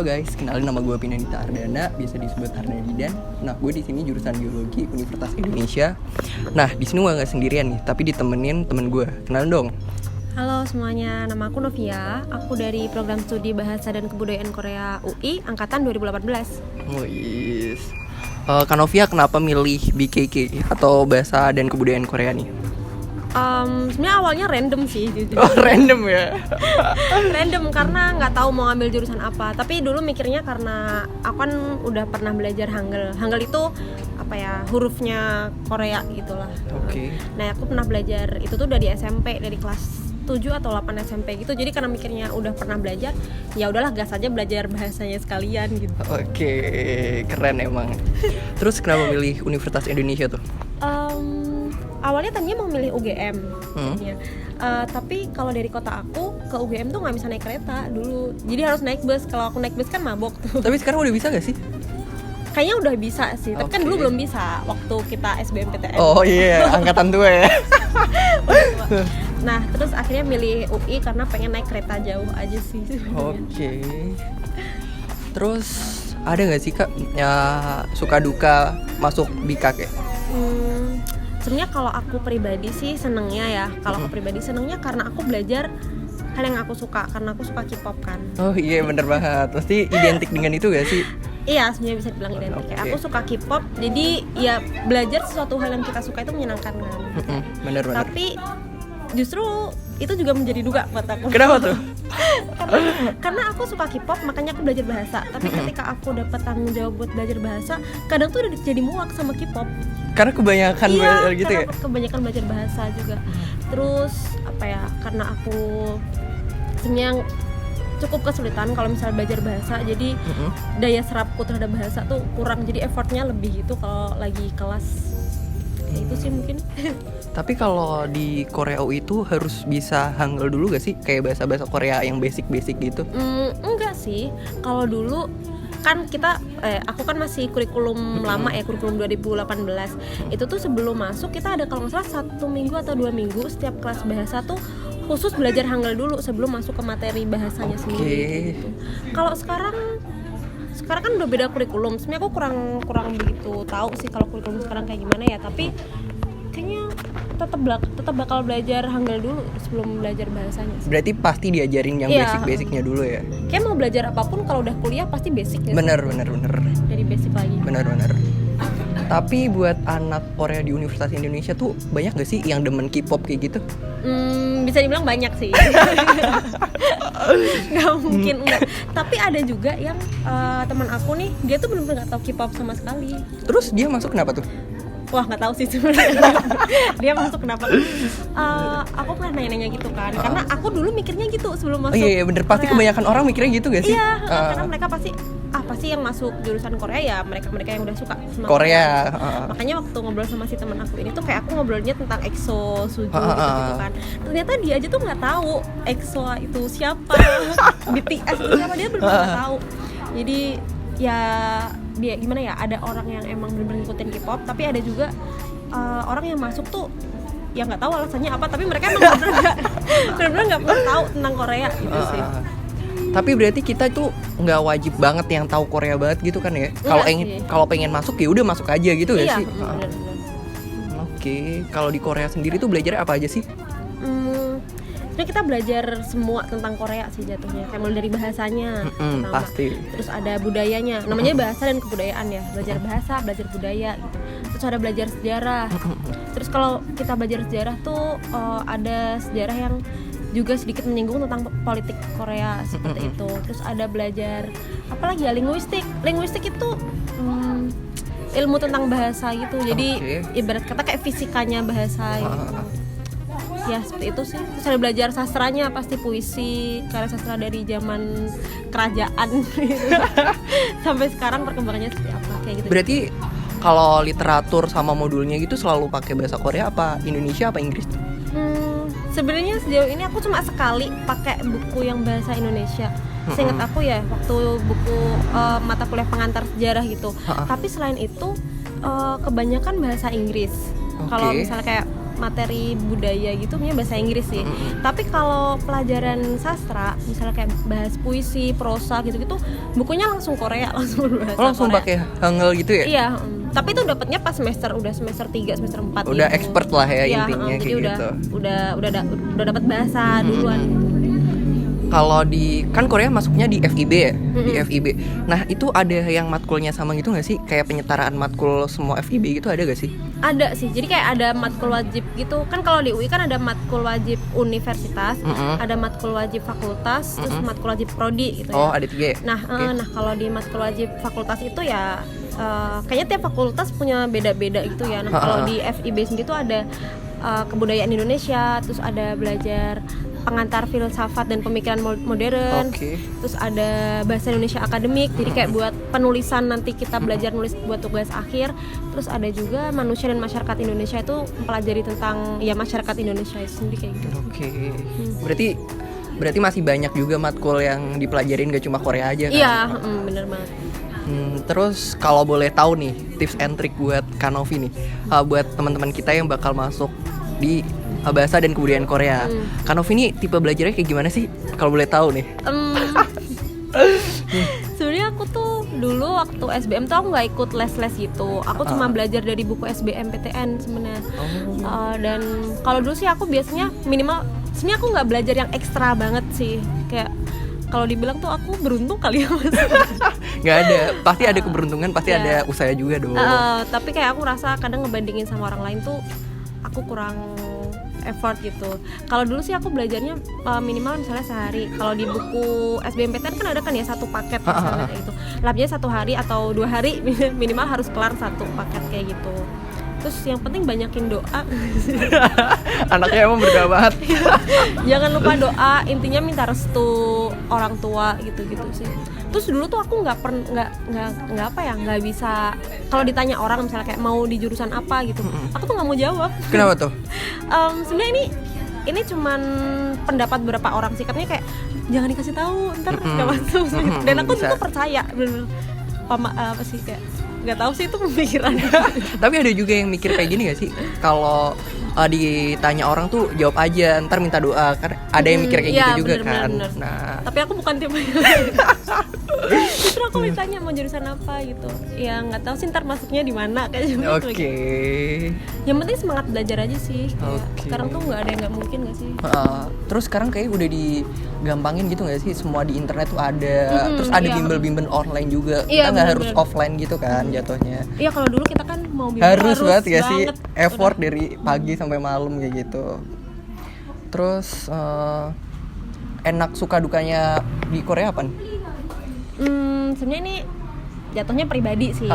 Halo guys, kenalin nama gue Pinanita Ardana, biasa disebut Ardanidan. Nah, gue di sini jurusan Biologi Universitas Indonesia. Nah, di sini gue nggak sendirian nih, tapi ditemenin temen gue. Kenalin dong. Halo semuanya, nama aku Novia. Aku dari Program Studi Bahasa dan Kebudayaan Korea UI angkatan 2018. Wih. Kak Novia kenapa milih BKK atau Bahasa dan Kebudayaan Korea nih? Sebenarnya awalnya random sih jujur. Oh, random ya? Random karena nggak tahu mau ngambil jurusan apa. Tapi dulu mikirnya karena aku kan udah pernah belajar Hangul. Hangul itu apa ya, hurufnya Korea gitulah. Oke. Nah aku pernah belajar itu tuh dari SMP, dari kelas 7 atau 8 SMP gitu. Jadi karena mikirnya udah pernah belajar, ya udahlah gas aja belajar bahasanya sekalian gitu. Oke, keren emang. Terus kenapa milih Universitas Indonesia tuh? Awalnya tadinya mau milih UGM, tapi kalau dari kota aku ke UGM tuh nggak bisa naik kereta dulu, jadi harus naik bus. Kalau aku naik bus kan mabok tuh. Tapi sekarang udah bisa gak sih? Kayaknya udah bisa sih, tapi kan dulu belum bisa waktu kita SBMPTN. Oh iya, angkatan tua ya. Nah terus akhirnya milih UI karena pengen naik kereta jauh aja sih. Oke. Terus ada nggak sih Kak ya suka duka masuk BKK? Sebenarnya kalau aku pribadi sih senengnya ya. Kalau aku pribadi senengnya karena aku belajar hal yang aku suka, karena aku suka K-pop kan. Oh iya bener banget. Pasti identik dengan itu gak sih? Iya, sebenarnya bisa dibilang identik. Okay. Aku suka K-pop, jadi ya belajar sesuatu hal yang kita suka itu menyenangkan kan. Bener. Tapi justru itu juga menjadi duga buat aku. Kenapa tuh? karena aku suka K-pop, makanya aku belajar bahasa. Tapi ketika aku dapat tanggung jawab buat belajar bahasa, kadang tuh udah jadi muak sama K-pop. Karena kebanyakan belajar gitu ya? Iya, kebanyakan belajar bahasa juga. Terus apa ya, karena aku sebenarnya cukup kesulitan kalau misalnya belajar bahasa, jadi daya serapku terhadap bahasa tuh kurang, jadi effortnya lebih gitu kalau lagi kelas. Ya itu sih mungkin. Tapi kalau di Korea UI itu harus bisa Hangul dulu gak sih? Kayak bahasa-bahasa Korea yang basic-basic gitu? Enggak sih. Kalau dulu kan kita, aku kan masih kurikulum lama ya, kurikulum 2018. Itu tuh sebelum masuk kita ada kalau nggak salah 1 minggu atau 2 minggu setiap kelas bahasa tuh khusus belajar Hangul dulu sebelum masuk ke materi bahasanya sendiri gitu. Kalau sekarang kan udah beda kurikulum. Sebenarnya aku kurang begitu tahu sih kalau kurikulum sekarang kayak gimana ya, tapi kayaknya tetap bakal belajar Hangul dulu sebelum belajar bahasanya. Berarti pasti diajarin yang basic-basicnya dulu ya? Kayak mau belajar apapun kalau udah kuliah pasti basic ya. Bener. Dari basic lagi. Bener. Tapi buat anak Korea di Universitas Indonesia tuh banyak gak sih yang demen K-pop kayak gitu? Bisa dibilang banyak sih. Gak mungkin enggak. Tapi ada juga yang teman aku nih, dia tuh benar-benar gak tahu K-pop sama sekali. Terus dia masuk kenapa tuh? Wah nggak tahu sih sebenarnya. Dia masuk kenapa? Aku pernah nanya-nanya gitu kan, karena aku dulu mikirnya gitu sebelum masuk. Oh iya bener, pasti kebanyakan orang mikirnya gitu gak sih? Iya, karena mereka pasti yang masuk jurusan Korea ya mereka yang udah suka sama Korea. Makanya waktu ngobrol sama si teman aku ini tuh kayak aku ngobrolnya tentang EXO, Suju gitu kan. Ternyata dia aja tuh nggak tahu EXO itu siapa, BTS itu siapa, dia benar-benar nggak tahu. Jadi ya dia gimana ya, ada orang yang emang benar-benar ngikutin K-pop, tapi ada juga orang yang masuk tuh yang nggak tahu alasannya apa, tapi mereka emang benar-benar nggak pernah tahu tentang Korea gitu sih. Tapi berarti kita tuh nggak wajib banget yang tahu Korea banget gitu kan ya? Kalau pengen masuk ya udah masuk aja gitu ya sih? Bener. Oke, kalau di Korea sendiri tuh belajar apa aja sih? Jadi kita belajar semua tentang Korea sih jatuhnya, kayak mulai dari bahasanya, pasti. Terus ada budayanya, namanya bahasa dan kebudayaan ya, belajar bahasa, belajar budaya gitu. Terus ada belajar sejarah. Terus kalau kita belajar sejarah tuh ada sejarah yang juga sedikit menyinggung tentang politik Korea seperti itu. Terus ada belajar apa lagi ya, linguistik itu ilmu tentang bahasa gitu. Jadi ibarat kata kayak fisikanya bahasa gitu. Ya seperti itu sih. Terus ada belajar sastranya, pasti puisi, karya sastra dari zaman kerajaan sampai sekarang perkembangannya seperti apa kayak gitu. Berarti kalau literatur sama modulnya gitu selalu pakai bahasa Korea apa Indonesia apa Inggris? Sebenarnya sejauh ini aku cuma sekali pakai buku yang bahasa Indonesia. Seingat aku ya waktu buku mata kuliah pengantar sejarah gitu. Tapi selain itu kebanyakan bahasa Inggris. Kalau misalnya kayak materi budaya gitu punya bahasa Inggris sih. Tapi kalau pelajaran sastra misalnya kayak bahas puisi, prosa gitu-gitu, bukunya langsung Korea, langsung berbahasa langsung Korea. pakai Hangul gitu ya? Iya, tapi itu dapatnya pas semester 3, semester 4 Udah gitu. expert lah ya Iya, intinya jadi kayak udah, gitu. udah dapat bahasa duluan. Kalau di kan Korea masuknya di FIB ya, di FIB. Nah itu ada yang matkulnya sama gitu nggak sih? Kayak penyetaraan matkul semua FIB gitu ada gak sih? Ada sih, jadi kayak ada matkul wajib gitu. Kan kalau di UI kan ada matkul wajib universitas, ada matkul wajib fakultas, terus matkul wajib prodi gitu ya. Oh ada 3 ya? Nah, nah kalau di matkul wajib fakultas itu ya kayaknya tiap fakultas punya beda-beda gitu ya. Nah kalau di FIB sendiri tuh ada kebudayaan Indonesia, terus ada belajar pengantar filsafat dan pemikiran modern, terus ada bahasa Indonesia akademik, jadi kayak buat penulisan nanti kita belajar nulis buat tugas akhir. Terus ada juga manusia dan masyarakat Indonesia, itu mempelajari tentang ya masyarakat Indonesia itu sendiri kayak gitu. Berarti masih banyak juga matkul yang dipelajarin gak cuma Korea aja kan? Iya, bener banget. Terus kalau boleh tahu nih tips and trick buat Kanovi nih, buat teman-teman kita yang bakal masuk di bahasa dan kebudayaan Korea. Kanovi ini tipe belajarnya kayak gimana sih? Kalau boleh tahu nih. Sebenarnya aku tuh dulu waktu SBM tuh aku nggak ikut les-les gitu. Aku cuma belajar dari buku SBMPTN sebenarnya. Dan kalau dulu sih aku biasanya minimal, sebenarnya aku nggak belajar yang ekstra banget sih. Kayak kalau dibilang tuh aku beruntung kali ya mas. Nggak ada, pasti ada keberuntungan, pasti ada usaha juga dong. Tapi kayak aku rasa kadang ngebandingin sama orang lain tuh aku kurang effort gitu. Kalau dulu sih aku belajarnya minimal misalnya sehari. Kalau di buku SBMPTN kan ada kan ya satu paket misalnya kayak gitu. Labnya 1 hari atau 2 hari minimal harus kelar 1 paket kayak gitu. Terus yang penting banyakin doa. Anaknya emang berdoa banget. Jangan lupa doa, intinya minta restu orang tua gitu-gitu sih. Terus dulu tuh aku nggak bisa kalau ditanya orang misalnya kayak mau di jurusan apa gitu, aku tuh nggak mau jawab. Kenapa tuh? Sebenarnya ini cuman pendapat beberapa orang sih, katanya kayak jangan dikasih tahu ntar nggak masuk. Dan aku tuh percaya bener apa sih kayak nggak tahu sih itu pemikiran. Tapi ada juga yang mikir kayak gini gak sih? Kalau ditanya orang tuh jawab aja, ntar minta doa. Karena ada yang mikir kayak gitu juga kan. Bener. Nah, tapi aku bukan tipe justru aku ditanya mau jurusan apa gitu. Ya nggak tahu sih ntar masuknya di mana kayak gitu. Yang penting semangat belajar aja sih. Sekarang tuh nggak ada yang nggak mungkin nggak sih? Terus sekarang kayak udah digampangin gitu nggak sih? Semua di internet tuh ada. Terus ada bimbel-bimbel online juga. Kita nggak harus offline gitu kan jatuhnya. Iya, kalau dulu kita kan mau bimbel harus banget ya sih, effort udah. dari pagi sampai malam kayak gitu. Terus enak suka dukanya di Korea apa nih? Sebenarnya ini jatuhnya pribadi sih.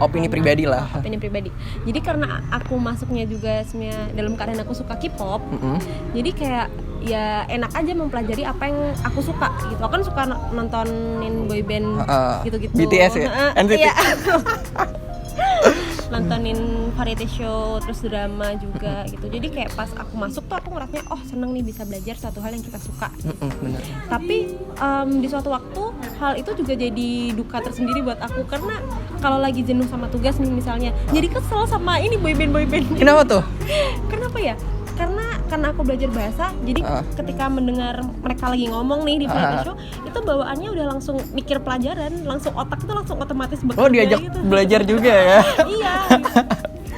Opini pribadi lah. Opini pribadi. Jadi karena aku masuknya juga sebenarnya dalam keadaan aku suka K-pop, jadi kayak ya enak aja mempelajari apa yang aku suka gitu. Aku kan suka nontonin boyband gitu-gitu. BTS ya? NCT? Iya. Nontonin variety show, terus drama juga gitu. Jadi kayak pas aku masuk tuh aku ngerasanya seneng nih bisa belajar satu hal yang kita suka. Bener. Tapi di suatu waktu hal itu juga jadi duka tersendiri buat aku, karena kalau lagi jenuh sama tugas nih misalnya, jadi kesel sama ini boyband. Kenapa tuh? Kenapa ya? Karena aku belajar bahasa, jadi ketika mendengar mereka lagi ngomong nih di variety show, itu bawaannya udah langsung mikir pelajaran, langsung otak itu langsung otomatis bekerja. Diajak gitu. Belajar juga ya? Iya.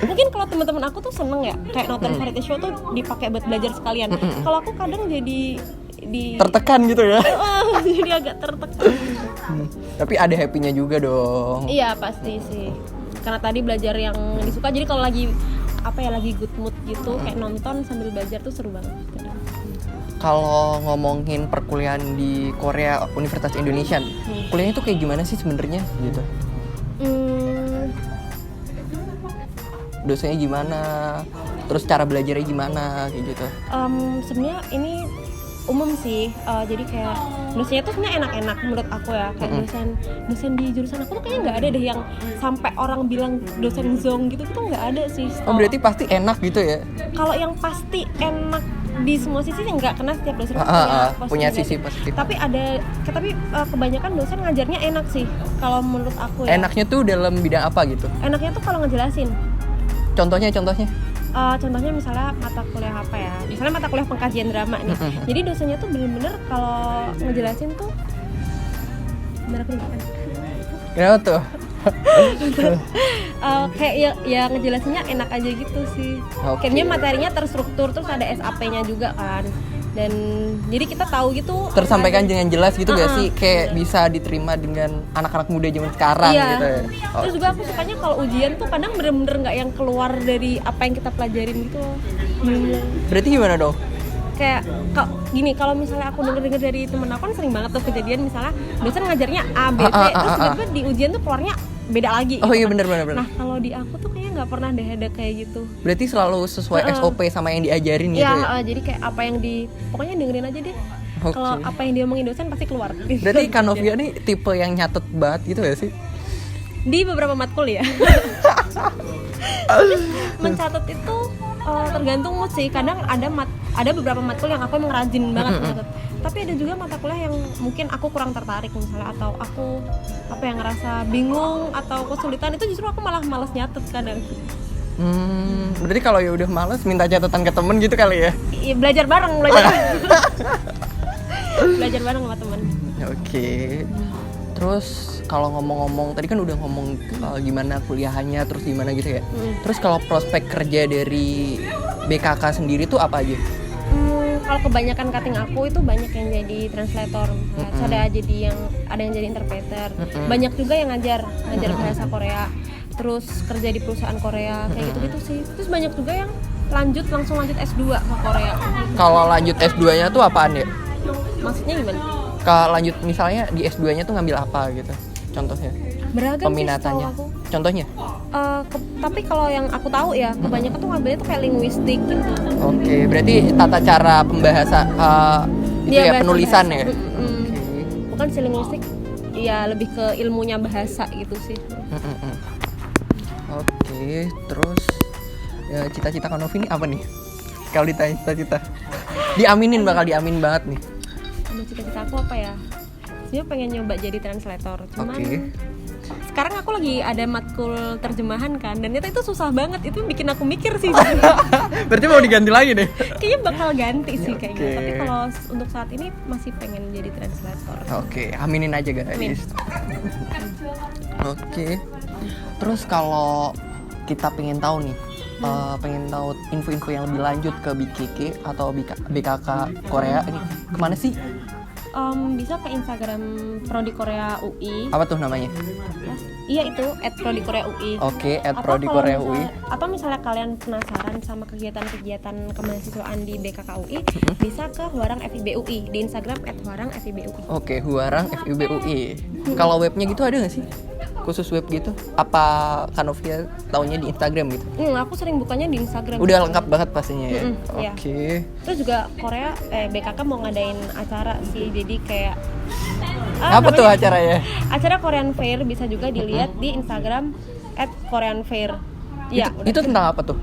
Mungkin kalau teman-teman aku tuh seneng ya, kayak nonton variety show tuh dipakai buat belajar sekalian. Kalau aku kadang jadi tertekan gitu ya? Jadi agak tertekan. Tapi ada happy-nya juga dong. Iya pasti sih. Karena tadi belajar yang disuka, jadi kalau lagi lagi good mood gitu, kayak nonton sambil belajar tuh seru banget. Kalau ngomongin perkuliahan di Korea Universitas Indonesia, kuliahnya tuh kayak gimana sih sebenarnya gitu? Dosennya gimana? Terus cara belajarnya gimana kayak gitu? Sebenarnya ini umum sih, jadi kayak dosennya tuh sebenarnya enak-enak menurut aku ya, kayak dosen di jurusan aku tuh kayaknya nggak ada deh yang sampai orang bilang dosen zong gitu tuh nggak ada sih. Berarti pasti enak gitu ya? Kalau yang pasti enak di semua sisi nggak, kena setiap dosen punya sisi positif. Tapi kebanyakan dosen ngajarnya enak sih kalau menurut aku ya. Enaknya tuh dalam bidang apa gitu? Enaknya tuh kalau ngejelasin. Contohnya? Contohnya misalnya mata kuliah apa ya? Misalnya mata kuliah pengkajian drama nih. Jadi dosennya tuh bener-bener kalau ngejelasin tuh bener aku lupa kan? Kenapa tuh? Kayak ya ngejelasinnya enak aja gitu sih. Oke. Kayaknya materinya terstruktur, terus ada SAP-nya juga kan. Dan jadi kita tahu gitu Tersampaikan dengan jelas gitu gak sih? Kayak jelas. bisa diterima dengan anak-anak muda zaman sekarang Iya. gitu ya. Terus juga aku sukanya kalau ujian tuh kadang bener-bener nggak yang keluar dari apa yang kita pelajarin gitu loh. Bener-bener. Berarti gimana dong? Kayak gini, kalau misalnya aku denger dari temen aku kan sering banget tuh kejadian misalnya dosen ngajarnya A, B, C, terus tiba-tiba di ujian tuh keluarnya beda lagi. Oh gitu iya kan. benar. Nah kalau di aku tuh kayaknya nggak pernah deh ada kayak gitu. Berarti selalu sesuai SOP sama yang diajarin gitu ya? Jadi kayak apa yang pokoknya dengerin aja deh. Oke. Kalau apa yang diomongin dosen pasti keluar. Berarti Kanovia nih tipe yang nyatet banget gitu gak sih? Di beberapa matkul ya. Mencatat itu tergantung mood sih. Kadang ada beberapa matkul yang aku emang rajin banget mencatat. Tapi ada juga mata kuliah yang mungkin aku kurang tertarik misalnya, atau aku yang ngerasa bingung atau kesulitan, itu justru aku malah malas nyatet kadang. Berarti kalau ya udah males minta catatan ke temen gitu kali ya? Iya, belajar bareng. Belajar bareng sama teman. Oke. Terus kalau ngomong-ngomong, tadi kan udah ngomong gimana kuliahannya, terus gimana gitu ya. Terus kalau prospek kerja dari BKK sendiri tuh apa aja? Kalau kebanyakan cutting aku itu banyak yang jadi translator, misalnya. Ada yang jadi interpreter. Banyak juga yang ngajar bahasa Korea. Terus kerja di perusahaan Korea kayak gitu-gitu sih. Terus banyak juga yang langsung lanjut S2 ke Korea. Kalau lanjut S2-nya tuh apaan ya? Maksudnya gimana? Kalau lanjut misalnya di S2-nya tuh ngambil apa gitu? Contohnya? Beragam Peminatannya. sih setahu aku. Contohnya? Tapi kalau yang aku tahu ya, kebanyakan tuh ngambilnya tuh kayak linguistik gitu. Oke, berarti tata cara pembahasa itu ya penulisan ya? Bukan sih linguistik, ya lebih ke ilmunya bahasa gitu sih. Oke, terus ya, cita-cita Kanovi ini apa nih? Kalau ditanya cita-cita, bakal diamin banget nih. Cita-cita aku apa ya? Sebenarnya pengen nyoba jadi translator, cuman sekarang aku lagi ada matkul terjemahan kan, dan itu susah banget, itu bikin aku mikir sih. Berarti mau diganti lagi deh? Kayaknya bakal ganti sih kayaknya. Oke. Tapi kalau untuk saat ini masih pengen jadi translator. Oke, aminin aja guys. Amin. Oke. Terus kalau kita pengen tahu nih, pengen tahu info-info yang lebih lanjut ke BKK atau BKK Korea ini kemana sih? Bisa ke Instagram Prodi Korea UI. Apa tuh namanya? Iya itu @prodikorea.ui. Oke, Atau @prodikorea.ui. Atau misalnya kalian penasaran sama kegiatan-kegiatan kemahasiswaan di BKK UI, bisa ke Huarang FIB UI di Instagram @huarang_FIB UI. Oke, Huarang FIB UI. Kalau webnya gitu ada nggak sih? Khusus web gitu? Apa Kanovia taunya di Instagram gitu? Aku sering bukanya di Instagram. Udah lengkap banget pastinya ya. Iya. Oke. Terus juga BKK mau ngadain acara sih, jadi kayak Apa tuh acaranya? acara Korean Fair, bisa juga dilihat di Instagram @koreanfair. Iya. Itu tentang apa tuh?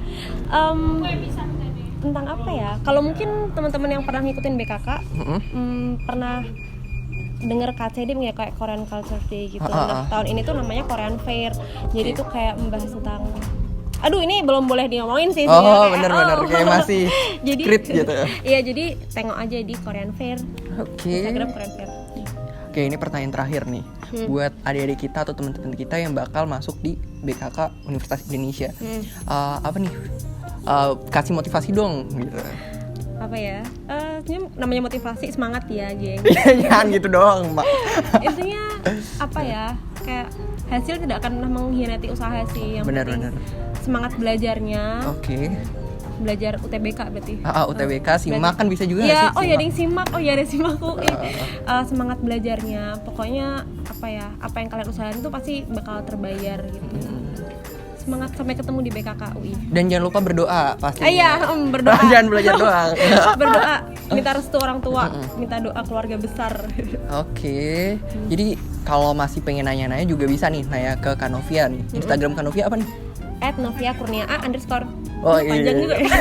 Tentang apa ya? Kalau mungkin teman-teman yang pernah ngikutin BKK pernah denger KCD ya, kayak Korean Culture Day gitu. Nah, tahun ini tuh namanya Korean Fair. Jadi tuh kayak membahas tentang, aduh ini belum boleh diomongin sih. Bener-bener kayak masih jadi, script gitu. Iya, jadi tengok aja di Korean Fair. Oke. Instagram Korean Fair. Oke, ini pertanyaan terakhir nih buat adik-adik kita atau teman-teman kita yang bakal masuk di BKK Universitas Indonesia. Apa nih? Kasih motivasi dong gitu. Apa ya? Namanya motivasi, semangat ya, geng. Jangan gitu doang, Mbak. Intinya apa ya? Kayak hasil tidak akan pernah mengkhianati usaha sih. Yang penting semangat belajarnya. Oke. Belajar UTBK berarti. UTBK, simak kan bisa juga ya, sih. Oh ya, ada yang simak. Oh ya, ada simak UI. Semangat belajarnya. Pokoknya apa ya? Apa yang kalian usahain itu pasti bakal terbayar gitu. Semangat, sampai ketemu di BKK UI. Dan jangan lupa berdoa pasti. Iya, berdoa. Jangan belajar doang. Berdoa, minta restu orang tua, minta doa keluarga besar. Oke. Jadi kalau masih pengen nanya-nanya juga bisa nih nanya ke Kanovia nih. Instagram Kanovia apa nih? @noviakurnia_. Oh panjang iya. juga ya.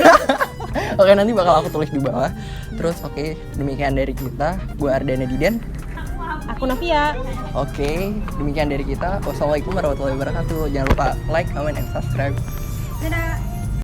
Oke, nanti bakal aku tulis di bawah. Terus oke, demikian dari kita. Gue Ardana Didan. Aku Novia. Oke, demikian dari kita. Wassalamualaikum warahmatullahi wabarakatuh. Jangan lupa like, comment, and subscribe. Dadah.